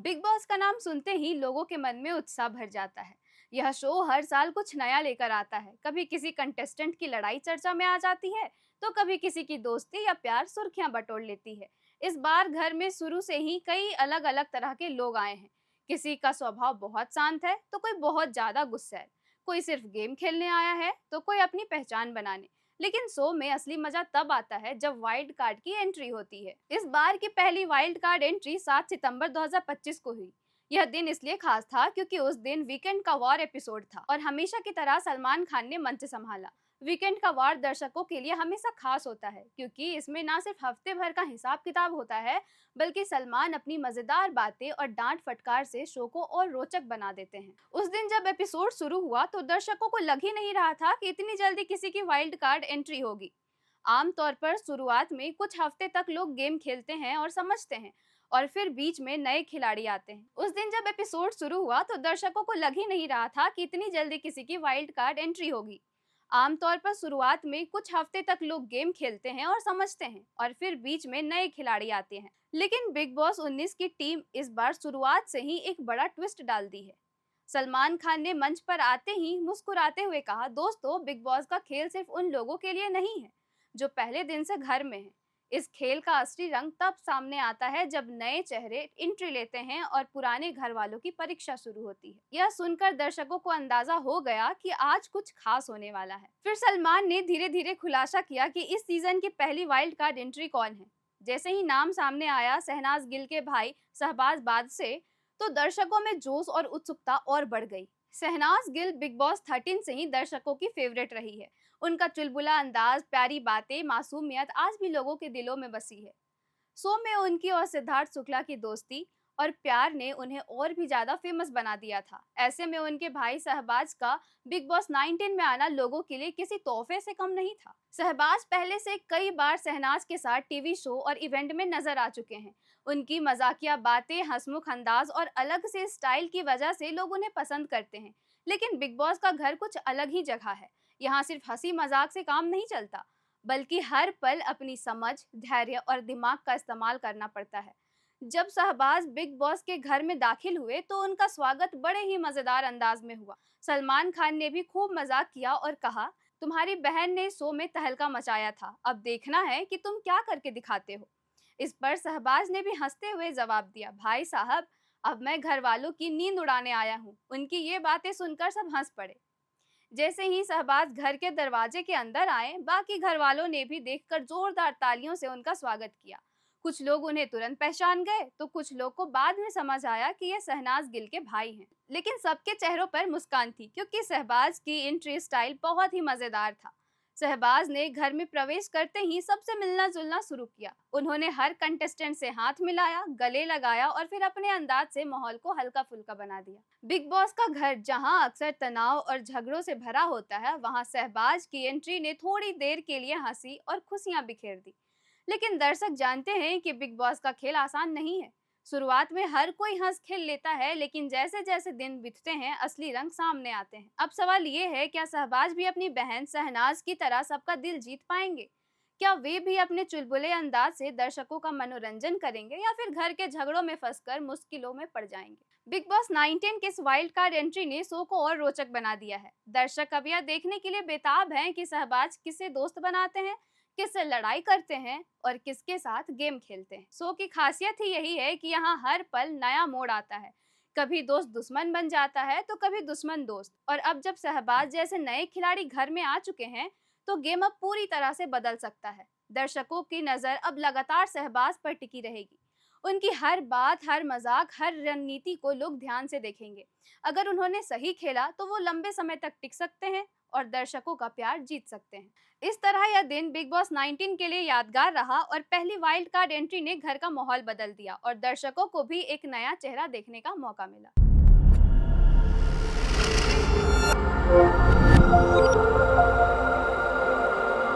Big boss का नाम सुनते ही लोगों के मन में उत्साह भर जाता है। यह शो हर साल कुछ नया लेकर आता है। कभी किसी कंटेस्टेंट की लड़ाई चर्चा में आ जाती है, तो कभी किसी की दोस्ती या प्यार सुर्खियां बटोर लेती है। इस बार घर में शुरू से ही कई अलग अलग तरह के लोग आए हैं। किसी का स्वभाव बहुत शांत है, तो कोई बहुत ज्यादा गुस्सैल। कोई सिर्फ गेम खेलने आया है, तो कोई अपनी पहचान बनाने। लेकिन शो में असली मजा तब आता है जब वाइल्ड कार्ड की एंट्री होती है। इस बार की पहली वाइल्ड कार्ड एंट्री 7 सितंबर 2025 को हुई। यह दिन इसलिए खास था क्योंकि उस दिन वीकेंड का वॉर एपिसोड था और हमेशा की तरह सलमान खान ने मंच संभाला। वीकेंड का वार दर्शकों के लिए हमेशा खास होता है क्योंकि इसमें ना सिर्फ हफ्ते भर का हिसाब किताब होता है, बल्कि सलमान अपनी मजेदार बातें और डांट फटकार से शो को और रोचक बना देते हैं। उस दिन जब एपिसोड शुरू हुआ तो दर्शकों को लग ही नहीं रहा था कि इतनी जल्दी किसी की वाइल्ड कार्ड एंट्री होगी। आमतौर पर शुरुआत में कुछ हफ्ते तक लोग गेम खेलते हैं और समझते हैं, और फिर बीच में नए खिलाड़ी आते हैं। उस दिन जब एपिसोड शुरू हुआ तो दर्शकों को लग ही नहीं रहा था कि इतनी जल्दी किसी की वाइल्ड कार्ड एंट्री होगी। आमतौर पर शुरुआत में कुछ हफ्ते तक लोग गेम खेलते हैं और समझते हैं, और फिर बीच में नए खिलाड़ी आते हैं। लेकिन बिग बॉस 19 की टीम इस बार शुरुआत से ही एक बड़ा ट्विस्ट डाल दी है। सलमान खान ने मंच पर आते ही मुस्कुराते हुए कहा, दोस्तों, बिग बॉस का खेल सिर्फ उन लोगों के लिए नहीं है जो पहले दिन से घर में हैं। इस खेल का असली रंग तब सामने आता है जब नए चेहरे एंट्री लेते हैं और पुराने घर वालों की परीक्षा शुरू होती है। यह सुनकर दर्शकों को अंदाजा हो गया कि आज कुछ खास होने वाला है। फिर सलमान ने धीरे धीरे खुलासा किया कि इस सीजन की पहली वाइल्ड कार्ड एंट्री कौन है। जैसे ही नाम सामने आया शहनाज गिल के भाई शहबाज बाद से, तो दर्शकों में जोश और उत्सुकता और बढ़ गई। शहनाज गिल बिग बॉस 13 से ही दर्शकों की फेवरेट रही है। उनका चुलबुला अंदाज, प्यारी बातें, मासूमियत आज भी लोगों के दिलों में बसी है। शो में उनकी और सिद्धार्थ शुक्ला की दोस्ती और प्यार ने उन्हें और भी ज्यादा फेमस बना दिया था। ऐसे में उनके भाई शहबाज का बिग बॉस 19 में आना लोगों के लिए किसी तोहफे से कम नहीं था। शहबाज पहले से कई बार शहनाज के साथ टीवी शो और इवेंट में नजर आ चुके हैं। उनकी मजाकिया बातें, हंसमुख अंदाज और अलग से स्टाइल की वजह से लोग उन्हें पसंद करते हैं। लेकिन बिग बॉस का घर कुछ अलग ही जगह है। यहाँ सिर्फ हंसी मजाक से काम नहीं चलता, बल्कि हर पल अपनी समझ, धैर्य और दिमाग का इस्तेमाल करना पड़ता है। जब शहबाज बिग बॉस के घर में दाखिल हुए तो उनका स्वागत बड़े ही मजेदार अंदाज में हुआ। सलमान खान ने भी खूब मजाक किया और कहा, तुम्हारी बहन ने शो में तहलका मचाया था, अब देखना है कि तुम क्या करके दिखाते हो। इस पर शहबाज ने भी हंसते हुए जवाब दिया, भाई साहब, अब मैं घर वालों की नींद उड़ाने आया हूँ। उनकी ये बातें सुनकर सब हंस पड़े। जैसे ही शहबाज घर के दरवाजे के अंदर आए, बाकी घर वालों ने भी देखकर जोरदार तालियों से उनका स्वागत किया। कुछ लोग उन्हें तुरंत पहचान गए, तो कुछ लोग को बाद में समझ आया कि ये शहनाज गिल के भाई हैं। लेकिन सबके चेहरों पर मुस्कान थी क्योंकि शहबाज की एंट्री स्टाइल बहुत ही मजेदार था। शहबाज ने घर में प्रवेश करते ही सबसे मिलना जुलना शुरू किया। उन्होंने हर कंटेस्टेंट से हाथ मिलाया, गले लगाया और फिर अपने अंदाज से माहौल को हल्का फुल्का बना दिया। बिग बॉस का घर जहां अक्सर तनाव और झगड़ों से भरा होता है, वहां शहबाज की एंट्री ने थोड़ी देर के लिए हंसी और खुशियां बिखेर दी। लेकिन दर्शक जानते हैं कि बिग बॉस का खेल आसान नहीं है। शुरुआत में हर कोई हंस खेल लेता है, लेकिन जैसे जैसे दिन बीतते हैं असली रंग सामने आते हैं। अब सवाल ये है, क्या शहबाज भी अपनी बहन शहनाज की तरह सबका दिल जीत पाएंगे? क्या वे भी अपने चुलबुले अंदाज से दर्शकों का मनोरंजन करेंगे, या फिर घर के झगड़ों में फंसकर मुश्किलों में पड़ जाएंगे? बिग बॉस 19 के इस वाइल्ड कार्ड एंट्री ने शो को और रोचक बना दिया है। दर्शक अब यह देखने के लिए बेताब हैं कि शहबाज किससे दोस्त बनाते हैं, किससे लड़ाई करते हैं और किसके साथ गेम खेलते हैं। शो की खासियत ही यही है कि यहाँ हर पल नया मोड़ आता है। कभी दोस्त दुश्मन बन जाता है, तो कभी दुश्मन दोस्त। और अब जब शहबाज जैसे नए खिलाड़ी घर में आ चुके हैं, तो गेम अब पूरी तरह से बदल सकता है। दर्शकों की नजर अब लगातार शहबाज पर टिकी रहेगी। उनकी हर बात, हर मजाक, हर रणनीति को लोग ध्यान से देखेंगे। अगर उन्होंने सही खेला तो वो लंबे समय तक टिक सकते हैं और दर्शकों का प्यार जीत सकते हैं। इस तरह यह दिन बिग बॉस 19 के लिए यादगार रहा और पहली वाइल्ड कार्ड एंट्री ने घर का माहौल बदल दिया और दर्शकों को भी एक नया चेहरा देखने का मौका मिला।